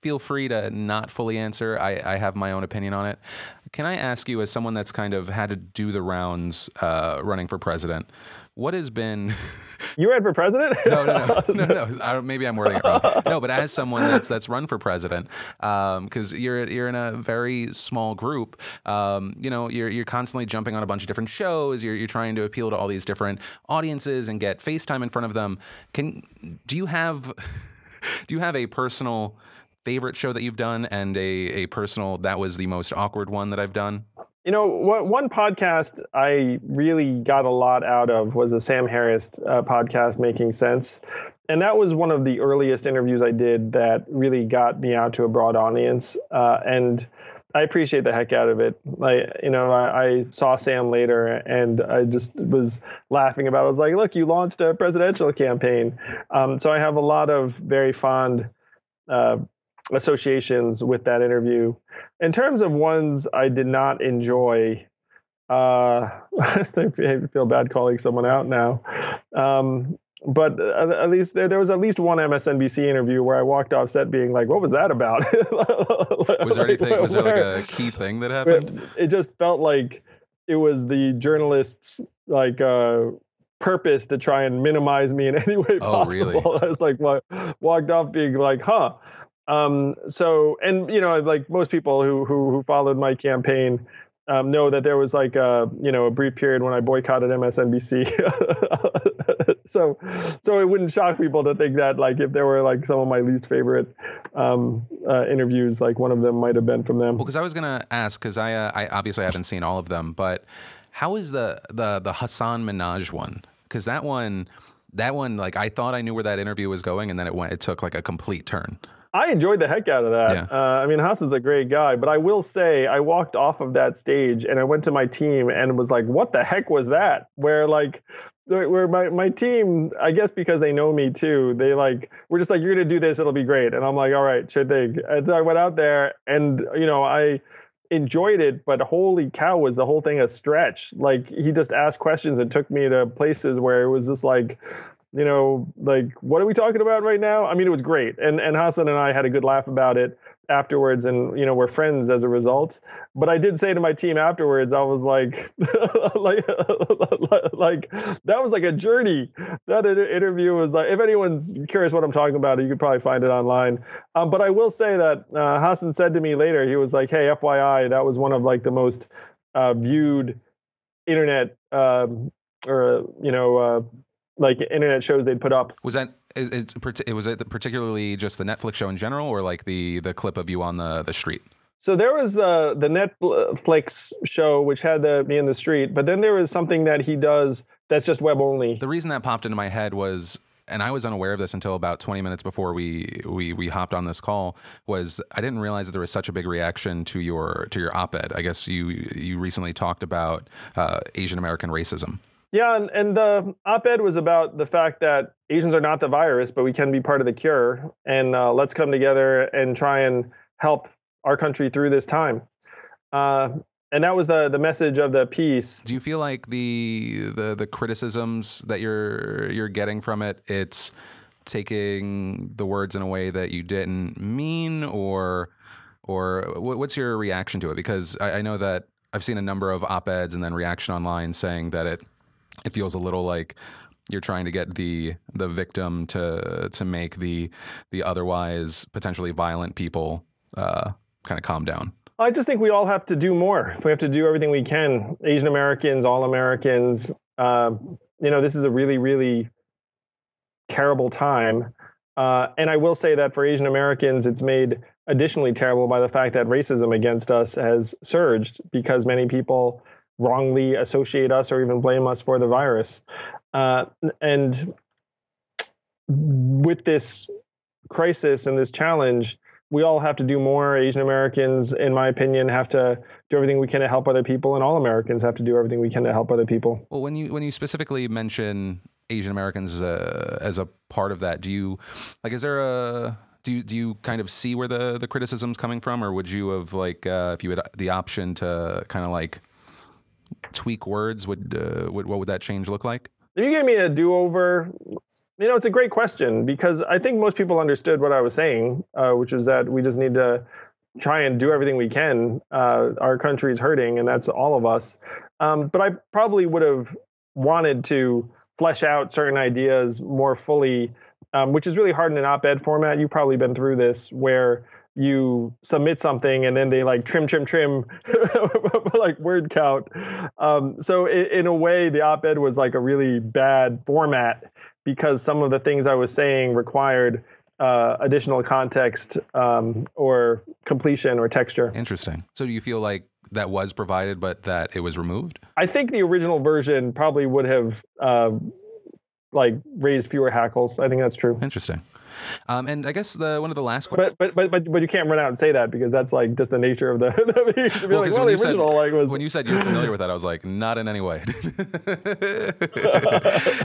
feel free to not fully answer. I have my own opinion on it. Can I ask you, as someone that's kind of had to do the rounds running for president, what has been... You ran for president? No. Maybe I'm wording it wrong. No, but as someone that's run for president, because you're in a very small group, you're constantly jumping on a bunch of different shows. You're trying to appeal to all these different audiences and get FaceTime in front of them. Do you have a personal favorite show that you've done and a personal that was the most awkward one that I've done? One podcast I really got a lot out of was the Sam Harris podcast, Making Sense. And that was one of the earliest interviews I did that really got me out to a broad audience. And I appreciate the heck out of it. I saw Sam later and I just was laughing about it. I was like, look, you launched a presidential campaign. So I have a lot of very fond associations with that interview. In terms of ones I did not enjoy, I feel bad calling someone out now. But at least there was at least one MSNBC interview where I walked off set being like, what was that about? Was there anything, was there like a key thing that happened? It just felt like it was the journalists' purpose to try and minimize me in any way possible. Oh, really? I was like, walked off being like, huh. Like most people who followed my campaign know that there was like a brief period when I boycotted MSNBC. so it wouldn't shock people to think that like if there were like some of my least favorite interviews, like one of them might have been from them. Well, because I was gonna ask, because I obviously haven't seen all of them, but how is the Hassan Minhaj one? Because that one, like I thought I knew where that interview was going, and then it took like a complete turn. I enjoyed the heck out of that. Yeah. Hassan's a great guy, but I will say I walked off of that stage and I went to my team and was like, what the heck was that? Where my team, I guess because they know me too, they we're just like, you're going to do this, it'll be great. And I'm like, all right, sure thing. And so I went out there and, I enjoyed it, but holy cow, was the whole thing a stretch. Like he just asked questions and took me to places where it was just like, what are we talking about right now? I mean, it was great. And Hassan and I had a good laugh about it afterwards, and, we're friends as a result. But I did say to my team afterwards, I was like, that was like a journey. That interview was like, if anyone's curious what I'm talking about, you could probably find it online. But I will say that Hassan said to me later, he was like, hey, FYI, that was one of like the most viewed internet like internet shows they'd put up. Was that was it particularly just the Netflix show in general, or like the clip of you on the street? So there was the Netflix show, which had me in the street, but then there was something that he does that's just web only. The reason that popped into my head was, and I was unaware of this until about 20 minutes before we hopped on this call, was I didn't realize that there was such a big reaction to your op-ed. I guess you recently talked about Asian American racism. Yeah, and the op-ed was about the fact that Asians are not the virus, but we can be part of the cure. And let's come together and try and help our country through this time. And that was the message of the piece. Do you feel like the criticisms that you're getting from it, it's taking the words in a way that you didn't mean, or what's your reaction to it? Because I know that I've seen a number of op-eds and then reaction online saying that it feels a little like you're trying to get the victim to make the otherwise potentially violent people kind of calm down. I just think we all have to do more. We have to do everything we can. Asian Americans, all Americans. This is a really, really terrible time. And I will say that for Asian Americans, it's made additionally terrible by the fact that racism against us has surged because many people wrongly associate us or even blame us for the virus. And with this crisis and this challenge, we all have to do more. Asian Americans, in my opinion, have to do everything we can to help other people, and all Americans have to do everything we can to help other people. Well, when you specifically mention Asian Americans as a part of that, do you kind of see where the criticism's coming from, or would you have if you had the option to kind of tweak words, what would that change look like? If you gave me a do-over, It's a great question, because I think most people understood what I was saying, which is that we just need to try and do everything we can. Our country is hurting, and that's all of us. But I probably would have wanted to flesh out certain ideas more fully, which is really hard in an op-ed format. You've probably been through this, where you submit something and then they like trim like word count. So in a way, the op-ed was like a really bad format, because some of the things I was saying required additional context or completion or texture. Interesting. So do you feel like that was provided, but that it was removed? I think the original version probably would have like raised fewer hackles. I think that's true. Interesting. And I guess one of the last questions. But you can't run out and say that, because that's like just the nature of the beast. Well, when you said you're familiar with that, I was like, not in any way.